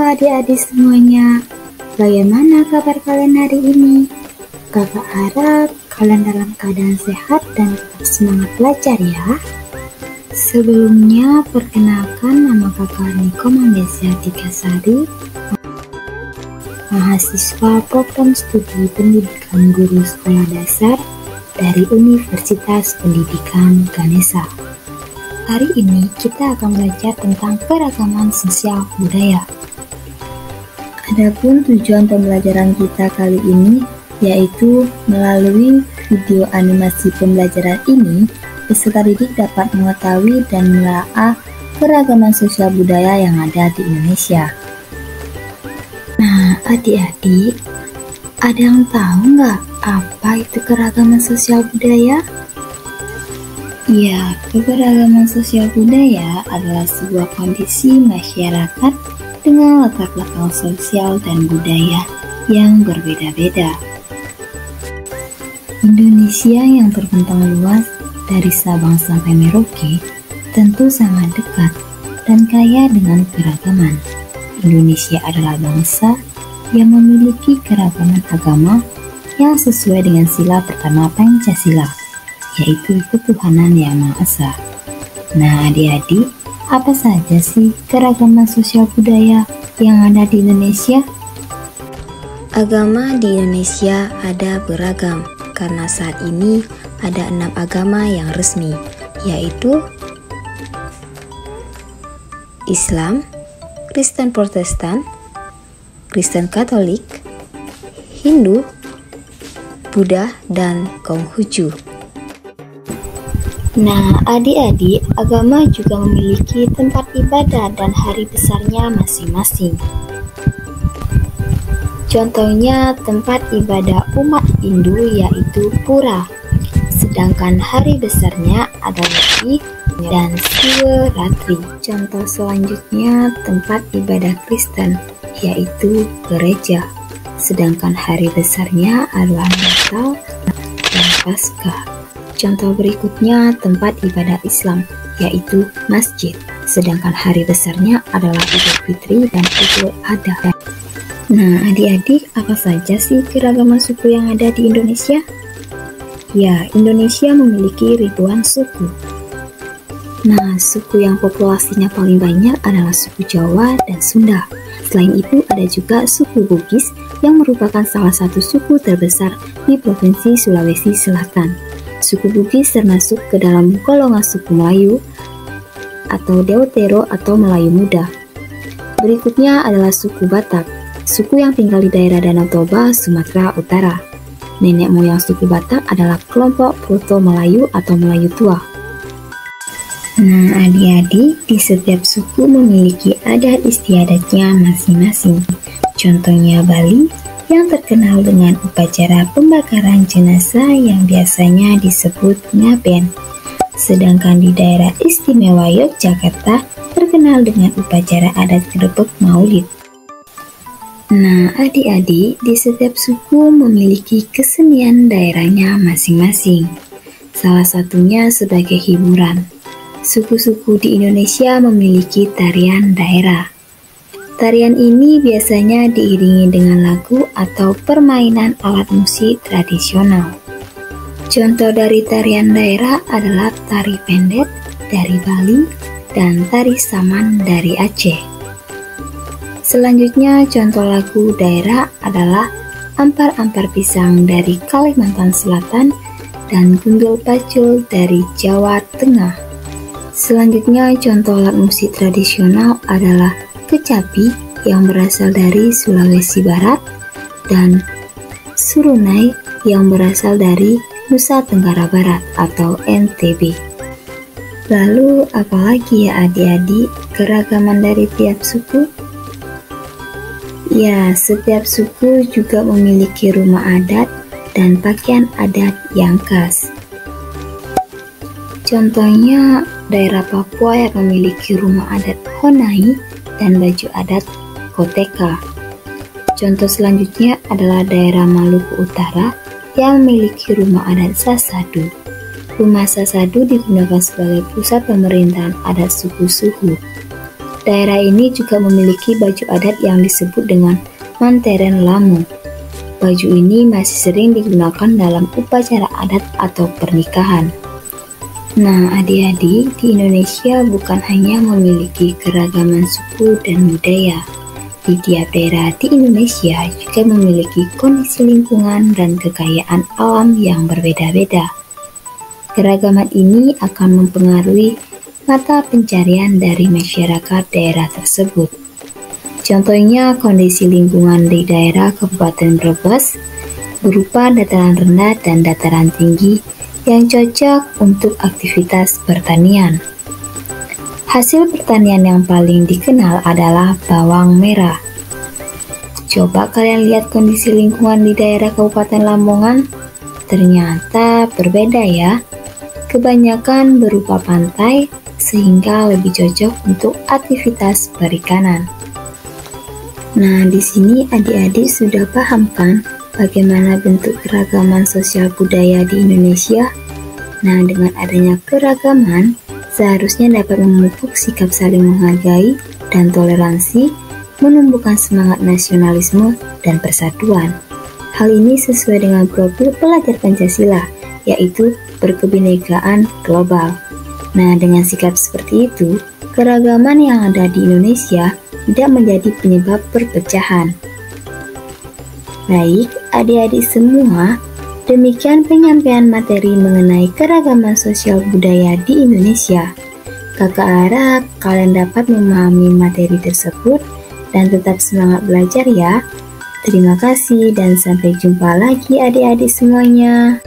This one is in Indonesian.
adik-adik semuanya, bagaimana kabar kalian hari ini? Kakak harap kalian dalam keadaan sehat dan tetap semangat belajar ya. Sebelumnya, perkenalkan nama kakak Niko Mandesia Tikasari, mahasiswa program studi pendidikan guru sekolah dasar dari Universitas Pendidikan Ganesha. Hari ini kita akan belajar tentang keragaman sosial budaya. Adapun tujuan pembelajaran kita kali ini yaitu melalui video animasi pembelajaran ini, peserta didik dapat mengetahui dan menelaah keragaman sosial budaya yang ada di Indonesia. Nah, adik-adik, ada yang tahu nggak apa itu keragaman sosial budaya? Ya, keberagaman sosial budaya adalah sebuah kondisi masyarakat dengan latar belakang sosial dan budaya yang berbeda-beda. Indonesia yang terbentang luas dari Sabang sampai Merauke tentu sangat dekat dan kaya dengan keragaman. Indonesia adalah bangsa yang memiliki keragaman agama yang sesuai dengan sila pertama Pancasila, yaitu ketuhanan yang Maha Esa. Nah, adik-adik, apa saja sih keragaman sosial budaya yang ada di Indonesia? Agama di Indonesia ada beragam, karena saat ini ada 6 agama yang resmi, yaitu Islam, Kristen Protestan, Kristen Katolik, Hindu, Buddha, dan Konghucu. Nah, adik-adik, agama juga memiliki tempat ibadah dan hari besarnya masing-masing. Contohnya, tempat ibadah umat Hindu yaitu Pura, sedangkan hari besarnya adalah Id dan Siwaratri. Contoh selanjutnya, tempat ibadah Kristen yaitu gereja, sedangkan hari besarnya adalah Natal dan Paskah. Contoh berikutnya tempat ibadah Islam, yaitu masjid, sedangkan hari besarnya adalah Idul Fitri dan Idul Adha. Nah, adik-adik, apa saja sih keragaman suku yang ada di Indonesia? Ya, Indonesia memiliki ribuan suku. Nah, suku yang populasinya paling banyak adalah suku Jawa dan Sunda. Selain itu, ada juga suku Bugis yang merupakan salah satu suku terbesar di Provinsi Sulawesi Selatan. Suku Bugis termasuk ke dalam golongan suku Melayu atau Deutero atau Melayu Muda. Berikutnya adalah suku Batak, suku yang tinggal di daerah Danau Toba, Sumatera Utara. Nenek moyang suku Batak adalah kelompok Proto Melayu atau Melayu Tua. Nah, adik-adik, di setiap suku memiliki adat istiadatnya masing-masing. Contohnya Bali, yang terkenal dengan upacara pembakaran jenazah yang biasanya disebut ngaben. Sedangkan di daerah istimewa Yogyakarta terkenal dengan upacara adat Grebek Maulid. Nah, adik-adik, di setiap suku memiliki kesenian daerahnya masing-masing. Salah satunya sebagai hiburan. Suku-suku di Indonesia memiliki tarian daerah. Tarian ini biasanya diiringi dengan lagu atau permainan alat musik tradisional. Contoh dari tarian daerah adalah tari pendet dari Bali dan tari saman dari Aceh. Selanjutnya, contoh lagu daerah adalah Ampar-Ampar Pisang dari Kalimantan Selatan dan Gundul Pacul dari Jawa Tengah. Selanjutnya, contoh alat musik tradisional adalah kecapi yang berasal dari Sulawesi Barat dan surunai yang berasal dari Nusa Tenggara Barat atau NTB. Lalu apalagi ya adik-adik keragaman dari tiap suku? Ya, setiap suku juga memiliki rumah adat dan pakaian adat yang khas. Contohnya daerah Papua yang memiliki rumah adat Honai dan baju adat Koteka. Contoh selanjutnya adalah daerah Maluku Utara yang memiliki rumah adat Sasadu. Rumah Sasadu digunakan sebagai pusat pemerintahan adat suku Suhu. daerah ini juga memiliki baju adat yang disebut dengan Manteren Lamu. Baju ini masih sering digunakan dalam upacara adat atau pernikahan. Nah, adik-adik, di Indonesia bukan hanya memiliki keragaman suku dan budaya. Di tiap daerah di Indonesia juga memiliki kondisi lingkungan dan kekayaan alam yang berbeda-beda. Keragaman ini akan mempengaruhi mata pencarian dari masyarakat daerah tersebut. Contohnya, kondisi lingkungan di daerah Kabupaten Brebes berupa dataran rendah dan dataran tinggi yang cocok untuk aktivitas pertanian. Hasil pertanian yang paling dikenal adalah bawang merah. Coba kalian lihat kondisi lingkungan di daerah Kabupaten Lamongan, ternyata berbeda ya. Kebanyakan berupa pantai, sehingga lebih cocok untuk aktivitas perikanan. Nah, di sini adik-adik sudah paham kan bagaimana bentuk keragaman sosial budaya di Indonesia? Nah, dengan adanya keragaman, seharusnya dapat memupuk sikap saling menghargai dan toleransi, menumbuhkan semangat nasionalisme dan persatuan. Hal ini sesuai dengan profil pelajar Pancasila, yaitu berkebinekaan global. Nah, dengan sikap seperti itu, keragaman yang ada di Indonesia tidak menjadi penyebab perpecahan. Baik, adik-adik semua, demikian penyampaian materi mengenai keragaman sosial budaya di Indonesia. Kakak harap kalian dapat memahami materi tersebut dan tetap semangat belajar ya. Terima kasih dan sampai jumpa lagi adik-adik semuanya.